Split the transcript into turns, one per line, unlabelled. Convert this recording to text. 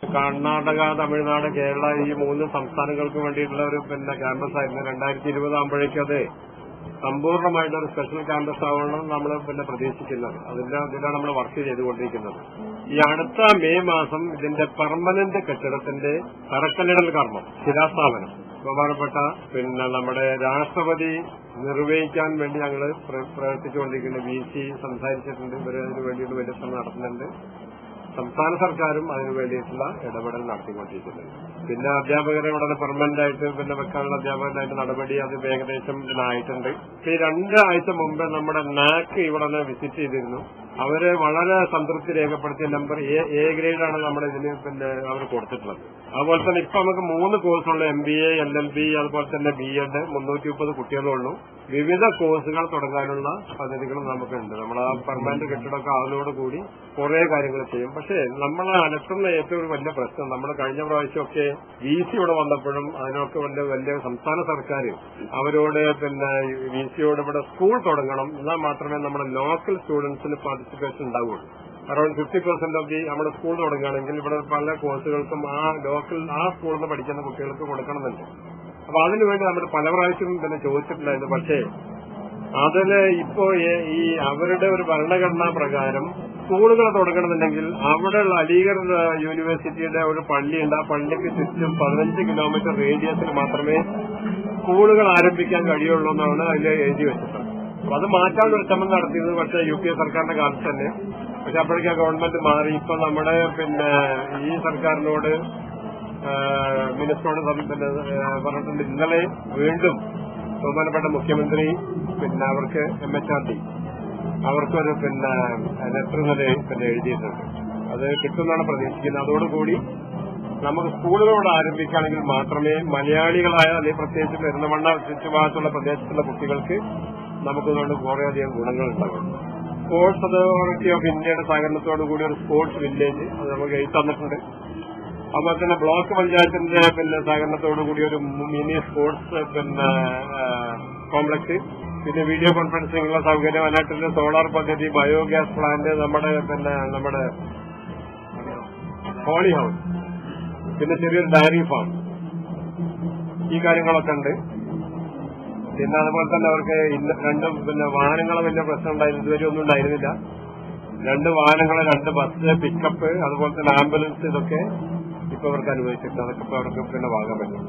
കർണാടക, തമിഴ്നാട്, കേരള ഈ 3 സംസ്ഥാനങ്ങൾക്ക് വേണ്ടിയിട്ടുള്ള ഒരു ക്യാമ്പസ് ആയിരുന്നു. 2020 ആകുമ്പോഴേക്കും അത് സമ്പൂർണ്ണമായിട്ടൊരു സ്പെഷ്യൽ ക്യാമ്പസ് ആവണം നമ്മൾ പ്രതീക്ഷിക്കുന്നത്. ഇതിലാണ് നമ്മൾ വർക്ക് ചെയ്തുകൊണ്ടിരിക്കുന്നത്. ഈ അടുത്ത മെയ് മാസം ഇതിന്റെ പെർമനന്റ് കെട്ടിടത്തിന്റെ തറക്കല്ലിടൽ കർമ്മം, ശിലാസ്ഥാപനം ബഹുമാനപ്പെട്ട നമ്മുടെ രാഷ്ട്രപതി നിർവഹിക്കാൻ വേണ്ടി ഞങ്ങൾ പ്രവർത്തിച്ചുകൊണ്ടിരിക്കുന്നത്. VC സംസാരിച്ചിട്ടുണ്ട്. ഇവർ അതിനു വേണ്ടിയിട്ട് വലിയ ശ്രമം നടത്തുന്നുണ്ട്. സംസ്ഥാന സർക്കാരും അതിനു വേണ്ടിയിട്ടുള്ള ഇടപെടൽ നടത്തിക്കൊണ്ടിരിക്കുന്നുണ്ട്. പിന്നെ അധ്യാപകരെ ഇവിടെ പെർമനന്റ് ആയിട്ട് വെക്കാനുള്ള അധ്യാപകരായിട്ട് നടപടി അത് ഏകദേശം ആയിട്ടുണ്ട്. ഈ 2 ആഴ്ച മുമ്പ് നമ്മുടെ NAC ഇവിടെ വിസിറ്റ് ചെയ്തിരുന്നു. അവര് വളരെ സംതൃപ്തി രേഖപ്പെടുത്തിയ നമ്പർ A ഗ്രേഡാണ് നമ്മുടെ ഇതിന് അവർ കൊടുത്തിട്ടുള്ളത്. അതുപോലെ തന്നെ ഇപ്പൊ നമുക്ക് 3 കോഴ്സുള്ള MBA, LLB, അതുപോലെ തന്നെ B.Ed 330 കുട്ടികളുള്ളൂ. വിവിധ കോഴ്സുകൾ തുടങ്ങാനുള്ള പദ്ധതികളും നമുക്കുണ്ട്. നമ്മൾ ആ പെർമനന്റ് കെട്ടിടമൊക്കെ ആവുന്നതോടുകൂടി കുറെ കാര്യങ്ങൾ ചെയ്യും. പക്ഷേ നമ്മൾ അലട്ടുന്ന ഏറ്റവും വലിയ പ്രശ്നം, നമ്മൾ കഴിഞ്ഞ പ്രാവശ്യമൊക്കെ VC ഇവിടെ വന്നപ്പോഴും അതിനൊക്കെ വലിയ സംസ്ഥാന സർക്കാർ അവരോട് VCയോട് ഇവിടെ സ്കൂൾ തുടങ്ങണം, എന്നാൽ മാത്രമേ നമ്മുടെ ലോക്കൽ സ്റ്റുഡൻസിന് പാർട്ടിസിപ്പേഷൻ ഉണ്ടാവുള്ളൂ. അറൌണ്ട് 50% ഓഫ് നമ്മുടെ സ്കൂൾ തുടങ്ങുകയാണെങ്കിൽ ഇവിടെ പല കോഴ്സുകൾക്കും ആ സ്കൂളിൽ നിന്ന് പഠിക്കുന്ന കുട്ടികൾക്ക് കൊടുക്കണമെന്നുണ്ട്. അപ്പൊ അതിനുവേണ്ടി നമ്മൾ പല പ്രാവശ്യം ചോദിച്ചിട്ടുണ്ടായിരുന്നു. പക്ഷേ അതില് ഇപ്പോ ഈ അവരുടെ ഒരു ഭരണഘടനാ പ്രകാരം സ്കൂളുകൾ തുടങ്ങണമെന്നുണ്ടെങ്കിൽ അവിടെയുള്ള അലിഗഡ് യൂണിവേഴ്സിറ്റിയുടെ ഒരു പള്ളിയുണ്ട്. ആ പള്ളിക്ക് ചുറ്റും 15 കിലോമീറ്റർ റേഡിയസിൽ മാത്രമേ സ്കൂളുകൾ ആരംഭിക്കാൻ കഴിയുള്ളൂ എന്നാണ് അതിൽ എഴുതി വെച്ചിട്ടുള്ളത്. അപ്പൊ അത് മാറ്റാനൊരു ശ്രമം നടത്തിയത് പക്ഷേ UPA സർക്കാരിന്റെ കാലത്ത് തന്നെ. പക്ഷെ അപ്പോഴേക്കും ഗവൺമെന്റ് മാറി. ഇപ്പൊ നമ്മുടെ ഈ സർക്കാരിനോട് മിനിസ്റ്ററോട് പറഞ്ഞിട്ടുണ്ട്. ഇന്നലെ വീണ്ടും ബഹുമാനപ്പെട്ട മുഖ്യമന്ത്രി അവർക്ക് MHRD അവർക്കൊരു ലെറ്റർ ഇന്നലെ എഴുതിയിട്ടുണ്ട്. അത് കിട്ടുമെന്നാണ് പ്രതീക്ഷിക്കുന്നത്. അതോടുകൂടി നമുക്ക് സ്കൂളുകളോട് ആരംഭിക്കുകയാണെങ്കിൽ മാത്രമേ മലയാളികളായ അല്ലെങ്കിൽ പ്രത്യേകിച്ച് പെരുന്തമണ്ണ ചുറ്റുഭാഗത്തുള്ള പ്രദേശത്തുള്ള കുട്ടികൾക്ക് നമുക്കതുകൊണ്ട് കുറേയധികം ഗുണങ്ങൾ ഉണ്ടാകും. സ്പോർട്സ് അതോറിറ്റി ഓഫ് ഇന്ത്യയുടെ സഹകരണത്തോടുകൂടി ഒരു സ്പോർട്സ് വില്ലേജ് അത് നമുക്ക് എഴുതി തന്നിട്ടുണ്ട്. അതുപോലെ തന്നെ ബ്ലോക്ക് പഞ്ചായത്തിന്റെ സഹകരണത്തോടുകൂടി ഒരു മിനി സ്പോർട്സ് കോംപ്ലക്സ്, പിന്നെ വീഡിയോ കോൺഫറൻസിംഗുള്ള സൗകര്യം, വയനാട്ടിലെ സോളാർ പദ്ധതി, ബയോഗ്യാസ് പ്ലാന്റ്, നമ്മുടെ ഹോളി ഹൗസ്, പിന്നെ ചെറിയൊരു ഡയറി ഫാം, ഈ കാര്യങ്ങളൊക്കെ ഉണ്ട്. പിന്നെ അതുപോലെ തന്നെ അവർക്ക് 2 വാഹനങ്ങളെ വലിയ പ്രശ്നം ഉണ്ടായിരുന്നു. ഇതുവരെ ഒന്നും ഉണ്ടായിരുന്നില്ല. 2 വാഹനങ്ങൾ, 2 ബസ്, പിക്കപ്പ്, അതുപോലെ തന്നെ ആംബുലൻസ്, ഇതൊക്കെ ഇപ്പൊ അവർക്ക് അനുവദിച്ചിട്ടുണ്ട്. അതൊക്കെ ഇപ്പൊ അവർക്ക് വാങ്ങാൻ പറ്റും.